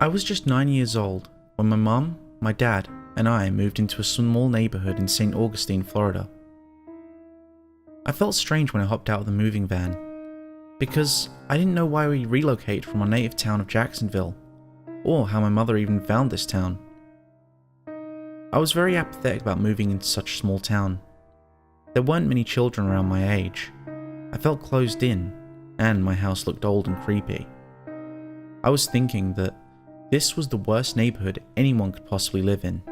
I was just 9 years old when my mum, my dad, and I moved into a small neighborhood in St. Augustine, Florida. I felt strange when I hopped out of the moving van, because I didn't know why we relocated from our native town of Jacksonville, or how my mother even found this town. I was very apathetic about moving into such a small town. There weren't many children around my age. I felt closed in, and my house looked old and creepy. I was thinking that this was the worst neighborhood anyone could possibly live in.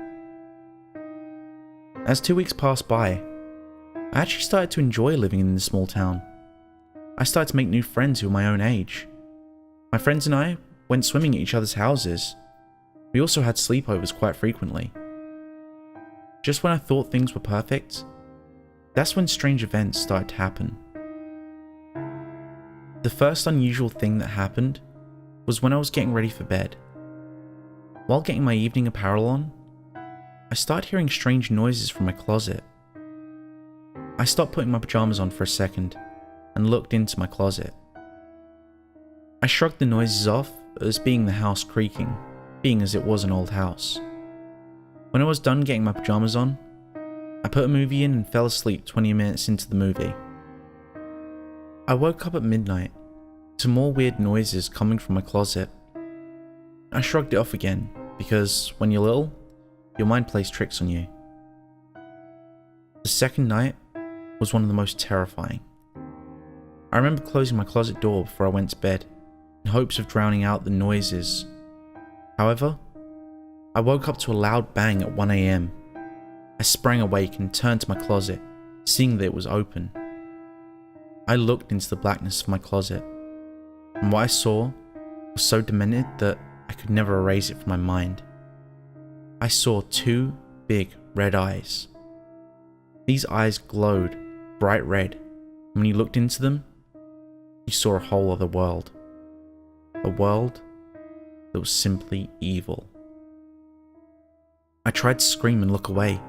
As 2 weeks passed by, I actually started to enjoy living in this small town. I started to make new friends who were my own age. My friends and I went swimming at each other's houses. We also had sleepovers quite frequently. Just when I thought things were perfect, that's when strange events started to happen. The first unusual thing that happened was when I was getting ready for bed. While getting my evening apparel on, I started hearing strange noises from my closet. I stopped putting my pajamas on for a second and looked into my closet. I shrugged the noises off as being the house creaking, being as it was an old house. When I was done getting my pajamas on, I put a movie in and fell asleep 20 minutes into the movie. I woke up at midnight to more weird noises coming from my closet. I shrugged it off again because when you're little, your mind plays tricks on you. The second night was one of the most terrifying. I remember closing my closet door before I went to bed in hopes of drowning out the noises. However, I woke up to a loud bang at 1 a.m. I sprang awake and turned to my closet, seeing that it was open. I looked into the blackness of my closet, and what I saw was so demented that I could never erase it from my mind. I saw two big red eyes. These eyes glowed bright red, and when you looked into them, you saw a whole other world. A world that was simply evil. I tried to scream and look away,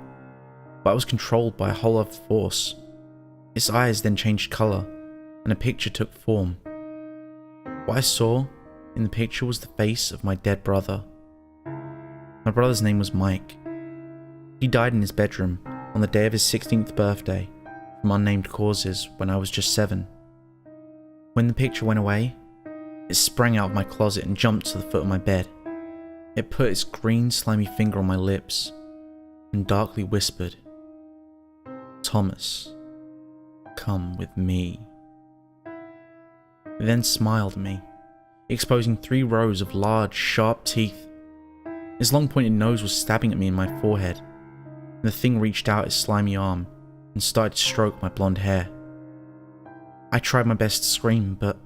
but I was controlled by a whole other force. Its eyes then changed colour, and a picture took form. What I saw in the picture was the face of my dead brother. My brother's name was Mike. He died in his bedroom on the day of his 16th birthday from unnamed causes when I was just 7. When the picture went away, it sprang out of my closet and jumped to the foot of my bed. It put its green slimy finger on my lips and darkly whispered, "Thomas, come with me." It then smiled at me, exposing 3 rows of large, sharp teeth. Its long pointed nose was stabbing at me in my forehead, and the thing reached out its slimy arm and started to stroke my blonde hair. I tried my best to scream, but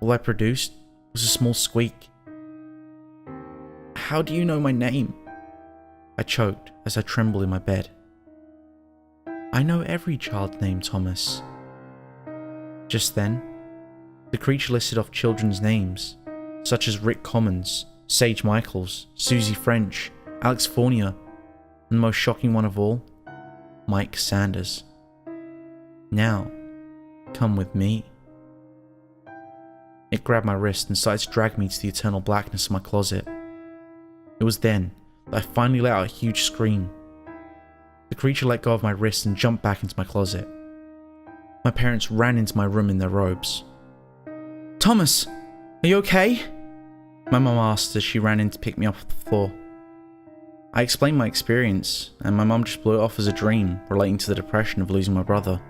all I produced was a small squeak. "How do you know my name?" I choked as I trembled in my bed. "I know every child's name, Thomas." Just then, the creature listed off children's names, such as Rick Commons, Sage Michaels, Susie French, Alex Fournier, and the most shocking one of all, Mike Sanders. "Now, come with me." It grabbed my wrist and started to drag me to the eternal blackness of my closet. It was then that I finally let out a huge scream. The creature let go of my wrist and jumped back into my closet. My parents ran into my room in their robes. "Thomas, are you okay?" my mum asked as she ran in to pick me up off the floor. I explained my experience, and my mum just blew it off as a dream relating to the depression of losing my brother.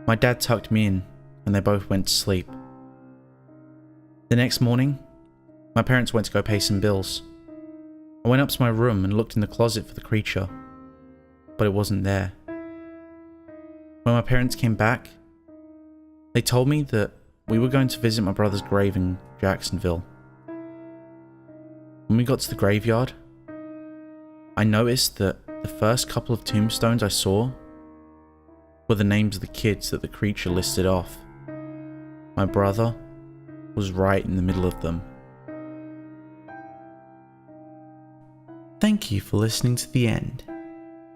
My dad tucked me in, and they both went to sleep. The next morning, my parents went to go pay some bills. I went up to my room and looked in the closet for the creature, but it wasn't there. When my parents came back, they told me that we were going to visit my brother's grave in Jacksonville. When we got to the graveyard, I noticed that the first couple of tombstones I saw were the names of the kids that the creature listed off. My brother was right in the middle of them. Thank you for listening to the end.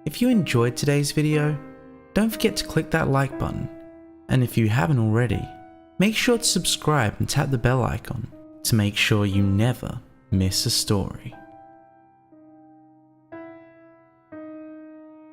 If you enjoyed today's video, don't forget to click that like button, and if you haven't already, make sure to subscribe and tap the bell icon to make sure you never miss a story.